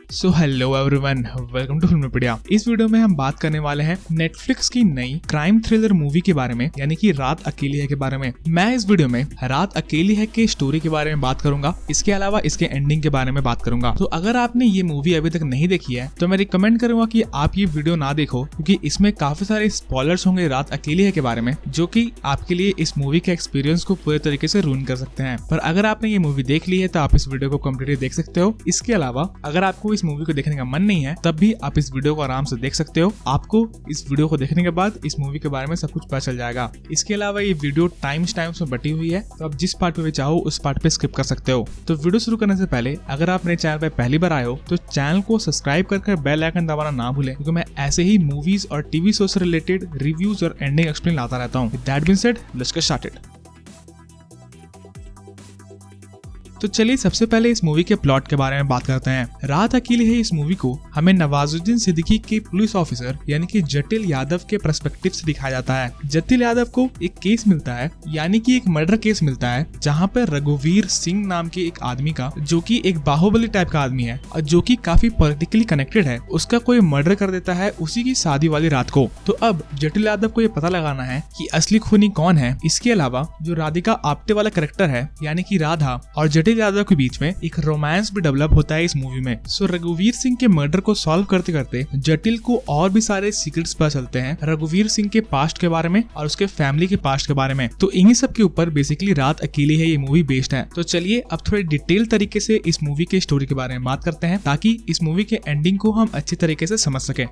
So hello everyone, welcome to Filmpedia. इस video में हम बात करने वाले हैं नेटफ्लिक्स की नई क्राइम थ्रिलर मूवी के बारे में, यानी कि रात अकेली है के बारे में। मैं इस वीडियो में रात अकेली है के स्टोरी के बारे में बात करूंगा, इसके अलावा इसके एंडिंग के बारे में बात करूंगा। तो अगर आपने ये मूवी अभी तक नहीं देखी है तो मैं रिकमेंड करूंगा कि आप ये वीडियो ना देखो, क्योंकि इसमें काफी सारे स्पॉयलर्स होंगे रात अकेली है के बारे में, जो कि आपके लिए इस मूवी के एक्सपीरियंस को पूरे तरीके से रूइन कर सकते हैं। पर अगर आपने ये मूवी देख ली है तो आप इस वीडियो को कम्प्लीटली देख सकते हो। इसके अलावा अगर आपको इस मूवी को देखने का मन नहीं है तब भी आप इस वीडियो को आराम से देख सकते हो। आपको इस वीडियो को देखने के बाद इस मूवी के बारे में सब कुछ पता चल जाएगा। इसके अलावा ये वीडियो टाइम्स में बटी हुई है, तो आप जिस पार्ट पे भी चाहो उस पार्ट पे स्किप कर सकते हो। तो वीडियो शुरू करने से पहले अगर आप मेरे चैनल पे पहली बार आए हो तो चैनल को सब्सक्राइब करके बेल आइकन दबाना ना भूलें, क्योंकि मैं ऐसे ही मूवीज और टीवी शो से रिलेटेड रिव्यूज और एंडिंग एक्सप्लेन लाता रहता हूँ। That being said, let's get started. तो चलिए सबसे पहले इस मूवी के प्लॉट के बारे में बात करते हैं। रात अकेली है इस मूवी को हमें नवाजुद्दीन सिद्दीकी के पुलिस ऑफिसर यानी कि जटिल यादव के पर्सपेक्टिव से दिखाया जाता है। जटिल यादव को एक केस मिलता है, यानी कि एक मर्डर केस मिलता है, जहां पर रघुवीर सिंह नाम के एक आदमी का, जो कि एक बाहुबली टाइप का आदमी है और जो कि काफी पॉलिटिकली कनेक्टेड है, उसका कोई मर्डर कर देता है उसी की शादी वाली रात को। तो अब जटिल यादव को ये पता लगाना है कि असली खूनी कौन है। इसके अलावा जो राधिका आप्टे वाला कैरेक्टर है यानी कि राधा और जटिल यादव के बीच में एक रोमांस भी डेवलप होता है इस मूवी में। सो रघुवीर सिंह के मर्डर को सॉल्व करते करते जटिल को और भी सारे सीक्रेट्स पता चलते हैं रघुवीर सिंह के पास्ट के बारे में और उसके फैमिली के पास्ट के बारे में। तो इन्हीं सब के ऊपर बेसिकली रात अकेली है ये मूवी बेस्ड है। तो चलिए अब थोड़े डिटेल तरीके से इस मूवी के स्टोरी के बारे में बात करते हैं, ताकि इस मूवी के एंडिंग को हम अच्छी तरीके से समझ सके।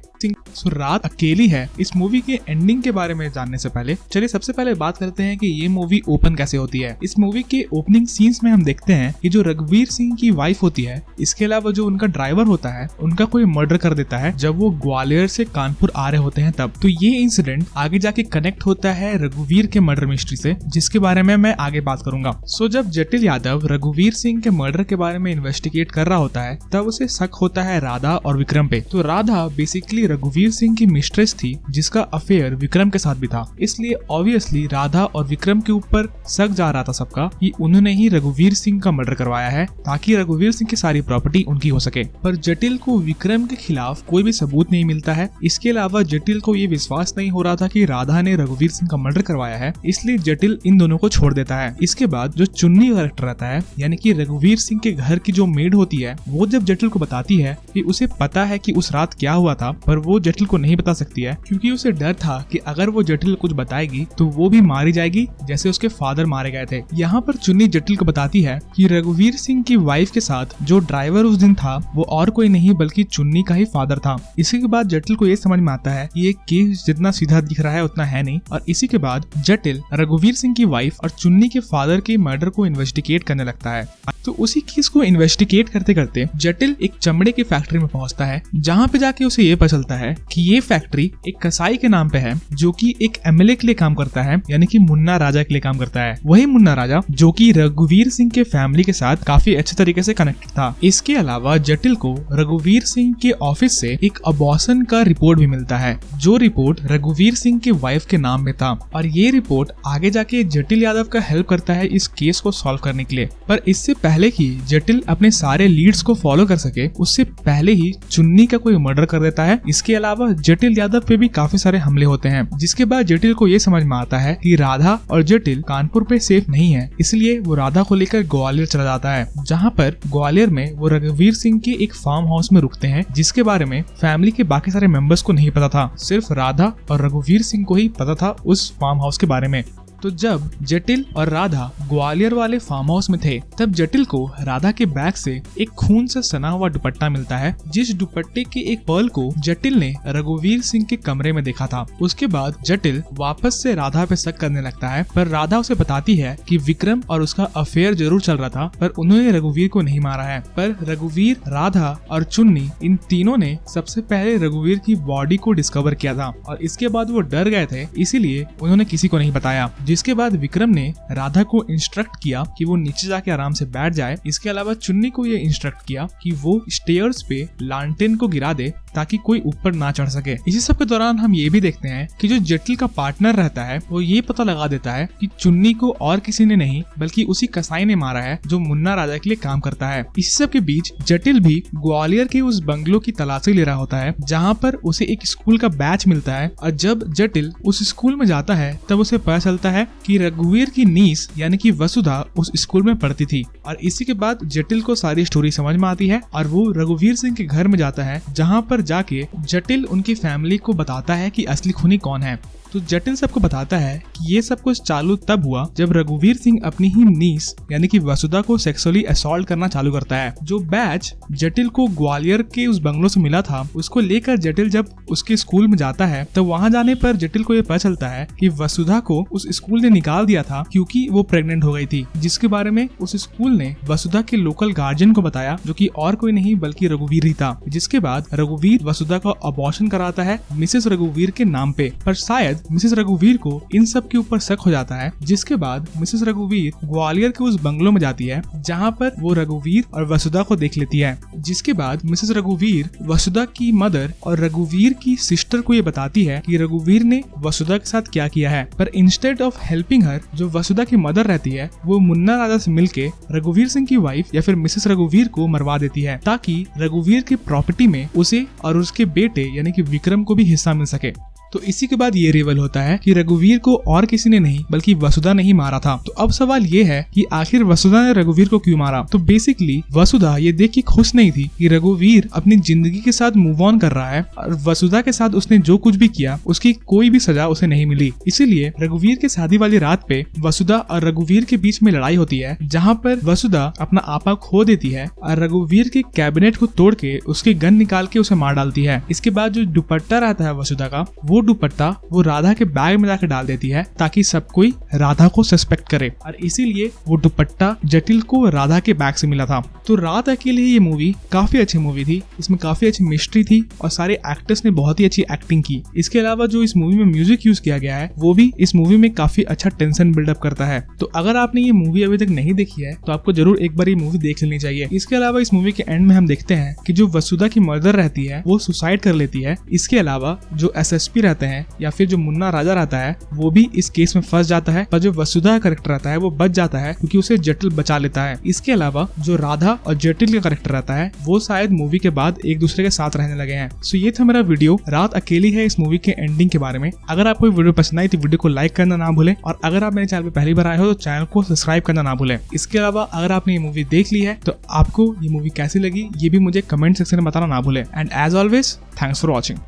सो रात अकेली है इस मूवी के एंडिंग के बारे में जानने से पहले चलिए सबसे पहले बात करते हैं कि ये मूवी ओपन कैसे होती है। इस मूवी के ओपनिंग सीन्स में हम देखते हैं कि जो रघुवीर सिंह की वाइफ होती है, इसके अलावा जो उनका ड्राइवर होता है, उनका कोई मर्डर कर देता है जब वो ग्वालियर से कानपुर आ रहे होते हैं तब। तो ये इंसिडेंट आगे जाके कनेक्ट होता है रघुवीर के मर्डर मिस्ट्री से, जिसके बारे में मैं आगे बात करूंगा। सो जब जटिल यादव रघुवीर सिंह के मर्डर के बारे में इन्वेस्टिगेट कर रहा होता है तब उसे शक होता है राधा और विक्रम पे। तो राधा बेसिकली रघुवीर सिंह की मिस्ट्रेस थी, जिसका अफेयर विक्रम के साथ भी था, इसलिए ऑब्वियसली राधा और विक्रम के ऊपर शक जा रहा था सबका कि उन्होंने ही रघुवीर सिंह का मर्डर करवाया है, ताकि रघुवीर सिंह की सारी प्रॉपर्टी उनकी हो सके। पर जटिल को विक्रम के खिलाफ कोई भी सबूत नहीं मिलता है। इसके अलावा जटिल को ये विश्वास नहीं हो रहा था कि राधा ने रघुवीर सिंह का मर्डर करवाया है, इसलिए जटिल इन दोनों को छोड़ देता है। इसके बाद जो चुन्नी कैरेक्टर रहता है, यानी कि रघुवीर सिंह के घर की जो मेड होती है, वो जब जटिल को बताती है कि उसे पता है कि उस रात क्या हुआ था, पर वो जटिल को नहीं बता सकती है, क्योंकि उसे डर था कि अगर वो जटिल कुछ बताएगी तो वो भी मारी जाएगी जैसे उसके फादर मारे गए थे। यहाँ पर चुन्नी जटिल को बताती है कि रघुवीर सिंह की वाइफ के साथ जो ड्राइवर उस दिन था वो और कोई नहीं बल्कि चुन्नी का ही फादर था। इसी के बाद जटिल को ये समझ में आता है कि ये केस जितना सीधा दिख रहा है उतना है नहीं, और इसी के बाद जटिल रघुवीर सिंह की वाइफ और चुन्नी के फादर के मर्डर को इन्वेस्टिगेट करने लगता है। तो उसी केस को इन्वेस्टिगेट करते करते जटिल एक चमड़े की फैक्ट्री में पहुंचता है, जहाँ पे जाके उसे ये पता चलता है कि ये फैक्ट्री एक कसाई के नाम पे है, जो कि एक एमएलए के लिए काम करता है, यानी कि मुन्ना राजा के लिए काम करता है। वही मुन्ना राजा जो कि रघुवीर सिंह के फैमिली के साथ काफी अच्छे तरीके से कनेक्टेड था। इसके अलावा जटिल को रघुवीर सिंह के ऑफिस से एक अबॉर्शन का रिपोर्ट भी मिलता है, जो रिपोर्ट रघुवीर सिंह के वाइफ के नाम में था, और ये रिपोर्ट आगे जाके जटिल यादव का हेल्प करता है इस केस को सॉल्व करने के लिए। पर इससे पहले ही जटिल अपने सारे लीड्स को फॉलो कर सके, उससे पहले ही चुन्नी का कोई मर्डर कर देता है। इसके अलावा जटिल यादव पे भी काफी सारे हमले होते हैं, जिसके बाद जटिल को ये समझ में आता है कि राधा और जटिल कानपुर पे सेफ नहीं है, इसलिए वो राधा को लेकर ग्वालियर चला जाता है, जहाँ पर ग्वालियर में वो रघुवीर सिंह के एक फार्म हाउस में रुकते हैं, जिसके बारे में फैमिली के बाकी सारे मेंबर्स को नहीं पता था, सिर्फ राधा और रघुवीर सिंह को ही पता था उस फार्म हाउस के बारे में। तो जब जटिल और राधा ग्वालियर वाले फार्म हाउस में थे तब जटिल को राधा के बैग से एक खून से सना हुआ दुपट्टा मिलता है, जिस दुपट्टे के एक पर्ल को जटिल ने रघुवीर सिंह के कमरे में देखा था। उसके बाद जटिल वापस से राधा पे शक करने लगता है, पर राधा उसे बताती है कि विक्रम और उसका अफेयर जरूर चल रहा था, पर उन्होंने रघुवीर को नहीं मारा है। पर रघुवीर, राधा और चुन्नी इन तीनों ने सबसे पहले रघुवीर की बॉडी को डिस्कवर किया था, और इसके बाद वो डर गए थे, इसीलिए उन्होंने किसी को नहीं बताया। जिसके बाद विक्रम ने राधा को इंस्ट्रक्ट किया कि वो नीचे जाके आराम से बैठ जाए। इसके अलावा चुन्नी को ये इंस्ट्रक्ट किया कि वो स्टेयर्स पे लालटेन को गिरा दे ताकि कोई ऊपर ना चढ़ सके। इसी सब के दौरान हम ये भी देखते हैं कि जो जटिल का पार्टनर रहता है वो ये पता लगा देता है कि चुन्नी को और किसी ने नहीं बल्कि उसी कसाई ने मारा है जो मुन्ना राजा के लिए काम करता है। इसी सब के बीच जटिल भी ग्वालियर के उस बंगलो की तलाशी ले रहा होता है जहाँ पर उसे एक स्कूल का बैच मिलता है, और जब जटिल उस स्कूल में जाता है तब उसे पता चलता है कि रघुवीर की नीस यानी कि वसुधा उस स्कूल में पढ़ती थी। और इसी के बाद जटिल को सारी स्टोरी समझ में आती है और वो रघुवीर सिंह के घर में जाता है, जहाँ पर जाके जटिल उनकी फैमिली को बताता है कि असली खूनी कौन है। तो जटिल सबको बताता है कि ये सब कुछ चालू तब हुआ जब रघुवीर सिंह अपनी ही नीस यानी कि वसुधा को सेक्सुअली असॉल्ट करना चालू करता है। जो बैच जटिल को ग्वालियर के उस बंगलो से मिला था उसको लेकर जटिल जब उसके स्कूल में जाता है तो वहां जाने पर जटिल को ये पता चलता है कि वसुधा को उस स्कूल ने निकाल दिया था क्योंकि वो प्रेग्नेंट हो गई थी, जिसके बारे में उस स्कूल ने वसुधा के लोकल गार्जियन को बताया जो कि और कोई नहीं बल्कि रघुवीर ही था। जिसके बाद रघुवीर वसुधा का अबॉर्शन कराता है मिसेस रघुवीर के नाम पे, पर शायद मिसेस रघुवीर को इन सब के ऊपर शक हो जाता है। जिसके बाद मिसेस रघुवीर ग्वालियर के उस बंगलो में जाती है जहाँ पर वो रघुवीर और वसुधा को देख लेती है। जिसके बाद मिसेस रघुवीर वसुधा की मदर और रघुवीर की सिस्टर को ये बताती है कि रघुवीर ने वसुधा के साथ क्या किया है, पर इंस्टेड ऑफ हेल्पिंग हर जो वसुधा की मदर रहती है वो मुन्ना राजा से मिलके रघुवीर सिंह की वाइफ या फिर मिसेस रघुवीर को मरवा देती है ताकि रघुवीर की प्रॉपर्टी में उसे और उसके बेटे यानी कि विक्रम को भी हिस्सा मिल सके। तो इसी के बाद ये रिवील होता है कि रघुवीर को और किसी ने नहीं बल्कि वसुधा ने ही मारा था। तो अब सवाल ये है कि आखिर वसुधा ने रघुवीर को क्यों मारा। तो बेसिकली वसुधा ये देख के खुश नहीं थी कि रघुवीर अपनी जिंदगी के साथ मूव ऑन कर रहा है और वसुधा के साथ उसने जो कुछ भी किया उसकी कोई भी सजा उसे नहीं मिली। इसीलिए रघुवीर के शादी वाली रात पे वसुधा और रघुवीर के बीच में लड़ाई होती है जहाँ पर वसुधा अपना आपा खो देती है और रघुवीर के कैबिनेट को तोड़ के उसके गन निकाल के उसे मार डालती है। इसके बाद जो दुपट्टा रहता है वसुधा का वो दुपट्टा वो राधा के बैग में जाकर डाल देती है ताकि सब कोई राधा को सस्पेक्ट करे, और इसीलिए वो दुपट्टा जटिल को राधा के बैग से मिला था। तो रात अकेली ये मूवी काफी अच्छी मूवी थी, इसमें काफी अच्छी मिस्ट्री थी और सारे एक्टर्स ने बहुत ही अच्छी एक्टिंग की। इसके अलावा जो इस मूवी में म्यूजिक यूज किया गया है वो भी इस मूवी में काफी अच्छा टेंशन बिल्डअप करता है। तो अगर आपने ये मूवी अभी तक नहीं देखी है तो आपको जरूर एक बार ये मूवी देख लेनी चाहिए। इसके अलावा इस मूवी के एंड में हम देखते हैं कि जो वसुधा की मदर रहती है वो सुसाइड कर लेती है। इसके अलावा जो एसएसपी रहते हैं या फिर जो मुन्ना राजा रहता है वो भी इस केस में फंस जाता है, पर जो वसुधा का कैरेक्टर रहता है वो बच जाता है क्योंकि उसे जटिल बचा लेता है। इसके अलावा जो राधा और जटिल का कैरेक्टर रहता है वो शायद मूवी के बाद एक दूसरे के साथ रहने लगे हैं। सो ये था मेरा वीडियो रात अकेली है इस मूवी के एंडिंग के बारे में। अगर आपको वीडियो पसंद आई तो वीडियो को लाइक करना ना भूलें, और अगर आप मेरे चैनल पे पहली बार आए हो तो चैनल को सब्सक्राइब करना ना भूलें। इसके अलावा अगर आपने ये मूवी देख ली है तो आपको ये मूवी कैसी लगी ये भी मुझे कमेंट सेक्शन में बताना ना भूलें। And as always thanks for watching.